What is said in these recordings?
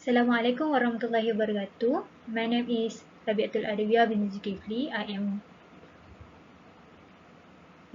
Assalamualaikum warahmatullahi wabarakatuh. My name is RABIATUL ADAWIYAH binti ZULKIFLEE.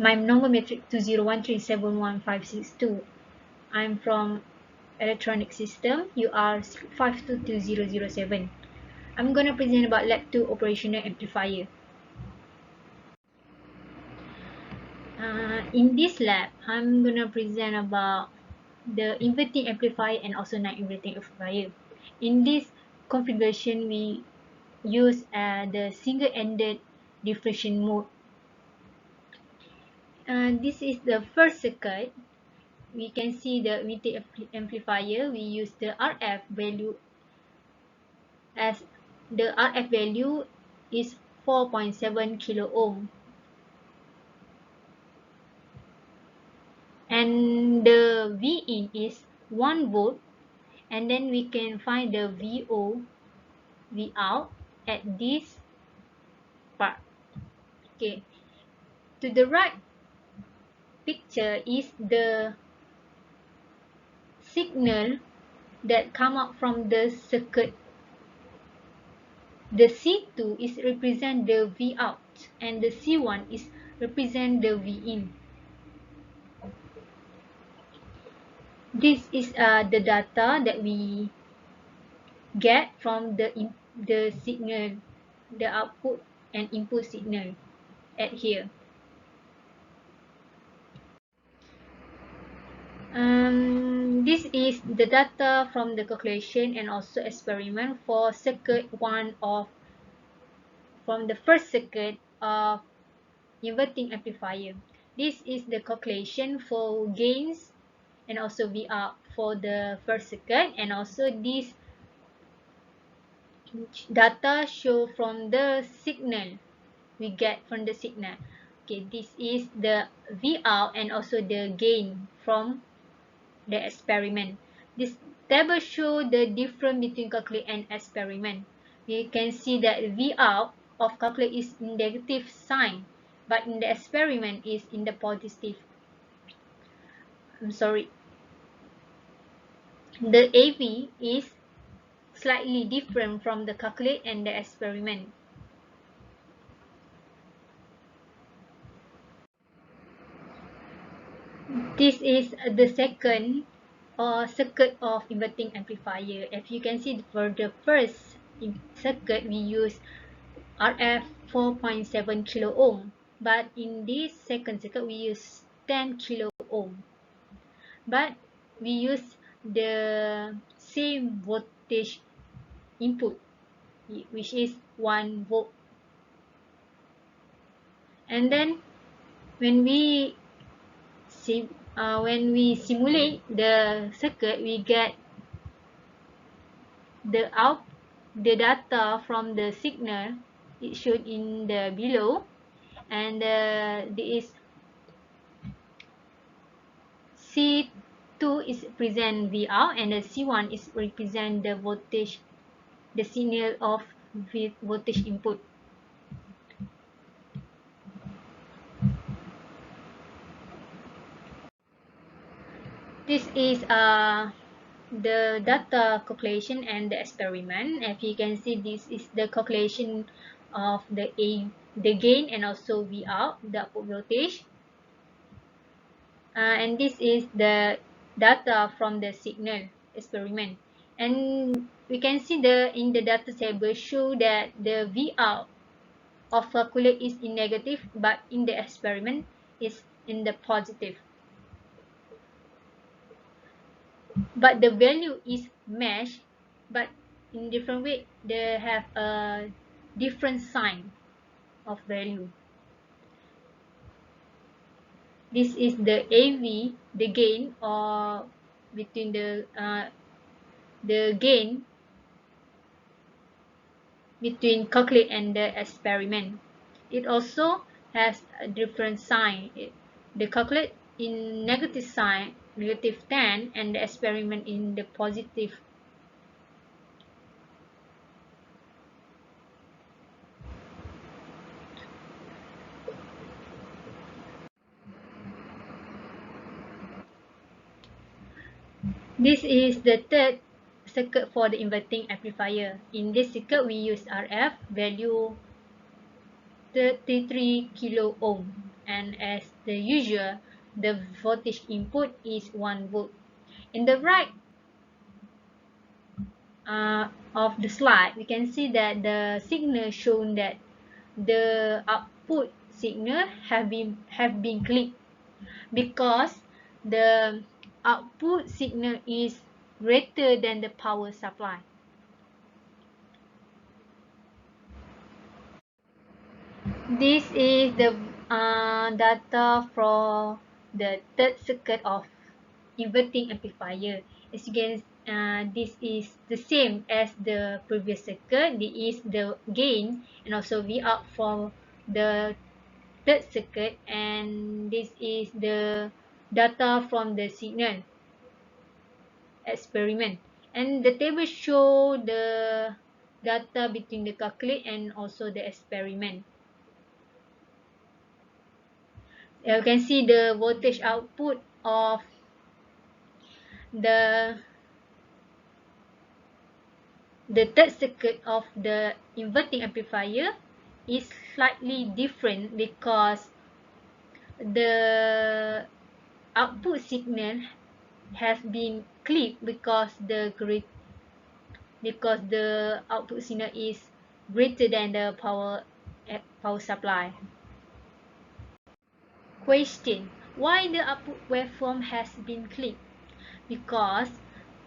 My number matric 2013711562. I'm from Electronic System. You are 522007. I'm gonna present about Lab 2 Operational Amplifier. In this lab, I'm gonna present about the inverting amplifier and also non-inverting amplifier. In this configuration, we use the single-ended diffraction mode. This is the first circuit. We can see the inverting amplifier. We use the RF value as the RF value is 4.7 kilo ohm. And the Vin is 1 volt, and then we can find the VO, Vout at this part. Okay, to the right picture is the signal that come out from the circuit. The C2 is represent the Vout, and the C1 is represent the Vin. This is the data that we get from the signal, the output and input signal at here. This is the data from the calculation and also experiment for circuit 1 from the first circuit of inverting amplifier. This is the calculation for gains and also Vout for the first circuit, and also this data show from the signal we get from the signal. Okay, this is the Vout and also the gain from the experiment. This table show the difference between calculate and experiment. We can see that Vout of calculate is in negative sign, but in the experiment is in the positive. The AV is slightly different from the calculate and the experiment. This is the second circuit of inverting amplifier. If you can see, for the first circuit we use RF 4.7 kilo ohm, but in this second circuit we use 10 kilo ohm, but we use the same voltage input, which is 1 volt. And then when we simulate the circuit, we get the data from the signal. It shown in the below, and this C2 is present Vout, and the C1 is represent the voltage, the signal of voltage input. This is the data calculation and the experiment. If you can see, this is the calculation of the gain and also Vout, the output voltage. And this is the data from the signal experiment. And we can see in the data table show that the Vout of calculate is in negative, but in the experiment is in the positive. But the value is matched, but in different way. They have a different sign of value. This is the AV, the gain, or between the gain between calculate and the experiment. It also has a different sign. The calculate in negative sign, negative 10, and the experiment in the positive. This is the third circuit for the inverting amplifier. In this circuit, we use RF value 33 kilo ohm, and as the usual, the voltage input is 1 volt. In the right of the slide, we can see that the signal shown that the output signal have been clipped because the output signal is greater than the power supply. This is the data from the third circuit of inverting amplifier. As you can, this is the same as the previous circuit. This is the gain and also V out for the third circuit, and this is the data from the signal experiment. And the table show the data between the calculate and also the experiment. You can see the voltage output of the third circuit of the inverting amplifier is slightly different because the output signal has been clipped because the output signal is greater than the power supply. Question: why the output waveform has been clipped? Because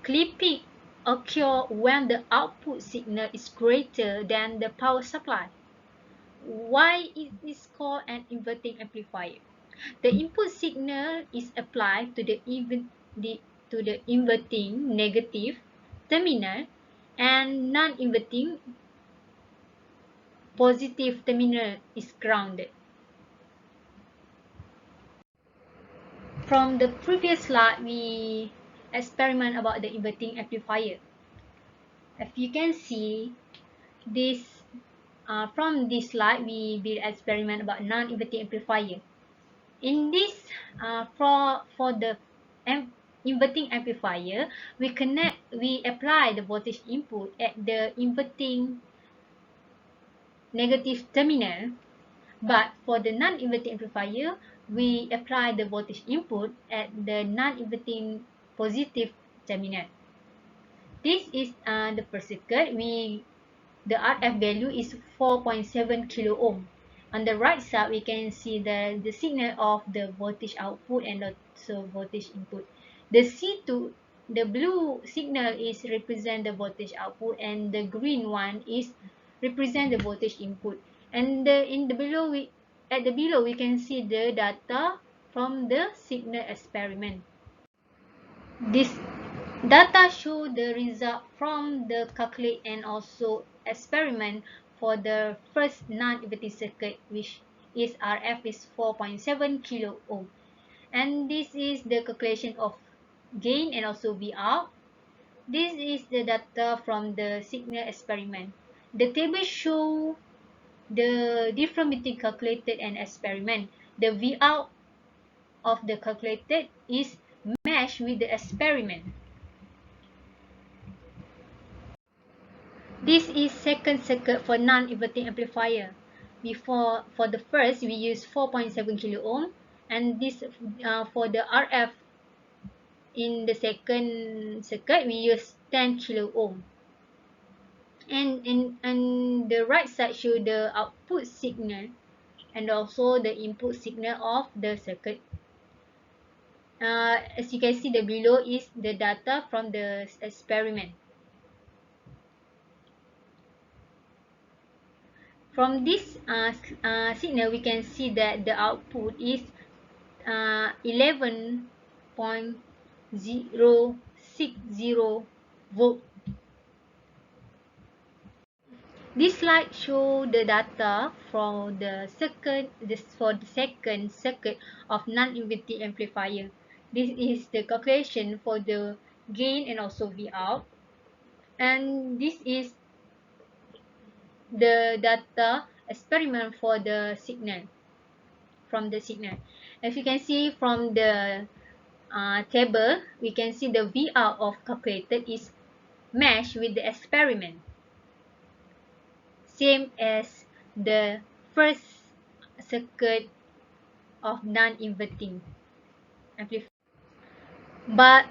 clipping occurs when the output signal is greater than the power supply. Why it is called an inverting amplifier? The input signal is applied to the inverting negative terminal, and non-inverting positive terminal is grounded. From the previous slide, we experiment about the inverting amplifier. As you can see, this from this slide, we will experiment about non-inverting amplifier. In this, for the inverting amplifier, we apply the voltage input at the inverting negative terminal, but for the non-inverting amplifier, we apply the voltage input at the non-inverting positive terminal. This is the first circuit. The RF value is 4.7 kilo ohm. On the right side, we can see the signal of the voltage output and also voltage input. The C2, the blue signal is represent the voltage output, and the green one is represent the voltage input. And below we can see the data from the signal experiment. This data show the result from the calculate and also experiment for the first non-inverting circuit, which is RF is 4.7 kilo ohm. And this is the calculation of gain and also V out. This is the data from the signal experiment. The table show the difference between calculated and experiment. The V out of the calculated is matched with the experiment. This is second circuit for non-inverting amplifier. For the first, we use 4.7 kilo ohm, and this for the RF in the second circuit, we use 10 kilo ohm. And the right side show the output signal and also the input signal of the circuit. As you can see, the below is the data from the experiment. From this signal, we can see that the output is 11.060 volt. This slide shows the data for the second circuit of non-inverting amplifier. This is the calculation for the gain and also V out, and this is the data experiment for the signal. As you can see from the table, we can see the V out of calculated is mesh with the experiment, same as the first circuit of non-inverting amplifier. But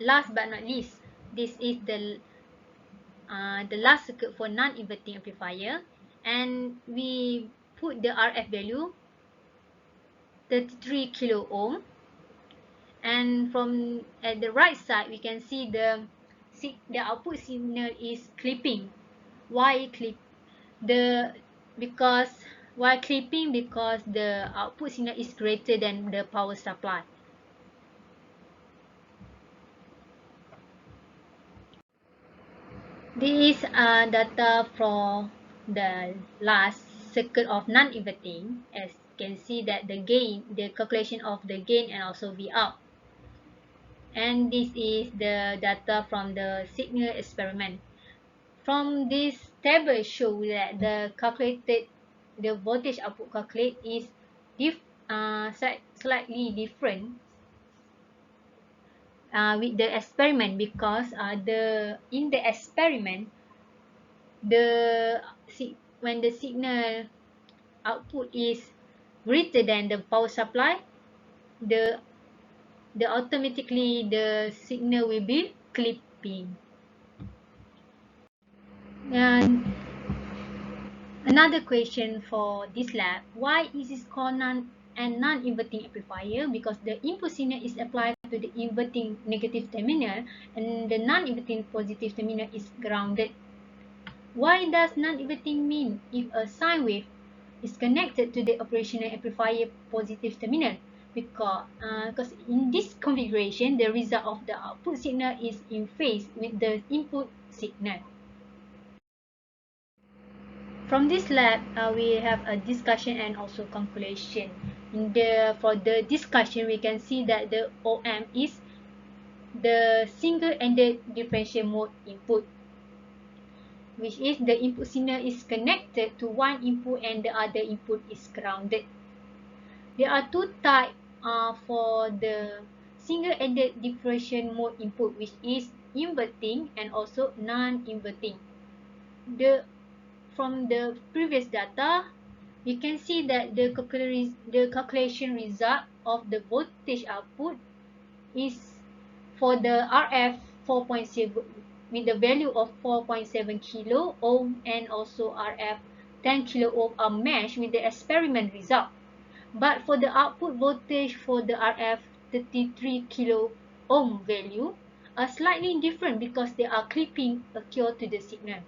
last but not least, this is the last circuit for non-inverting amplifier, and we put the RF value 33 kilo ohm, and from at the right side we can see the output signal is clipping. Why clip? Because why clipping? Because the output signal is greater than the power supply. This is data from the last circuit of non-inverting. As you can see that the calculation of the gain and also V out. And this is the data from the signal experiment. From this table show that the voltage output calculate is slightly different with the experiment, because in the experiment when the signal output is greater than the power supply, the automatically the signal will be clipping. And another question for this lab: why is this called non-inverting amplifier? Because the input signal is applied to the inverting negative terminal and the non-inverting positive terminal is grounded. Why does non-inverting mean if a sine wave is connected to the operational amplifier positive terminal? Because in this configuration, the result of the output signal is in phase with the input signal. From this lab, we have a discussion and also calculation. For the discussion, we can see that the OM is the single-ended differential mode input, which is the input signal is connected to one input and the other input is grounded. There are two types for the single-ended differential mode input, which is inverting and also non-inverting. From the previous data, we can see that the calculation result of the voltage output is for the RF 4.7 with the value of 4.7 kilo ohm and also RF 10 kilo ohm are matched with the experiment result. But for the output voltage for the RF 33 kilo ohm value are slightly different because they are clipping occur to the signal.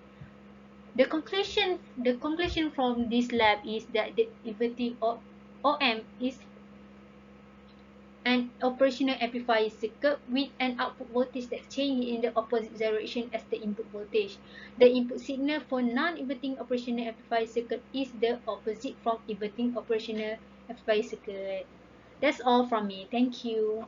The conclusion from this lab is that the inverting OM is an operational amplifier circuit with an output voltage that changes in the opposite direction as the input voltage. The input signal for non-inverting operational amplifier circuit is the opposite from inverting operational amplifier circuit. That's all from me. Thank you.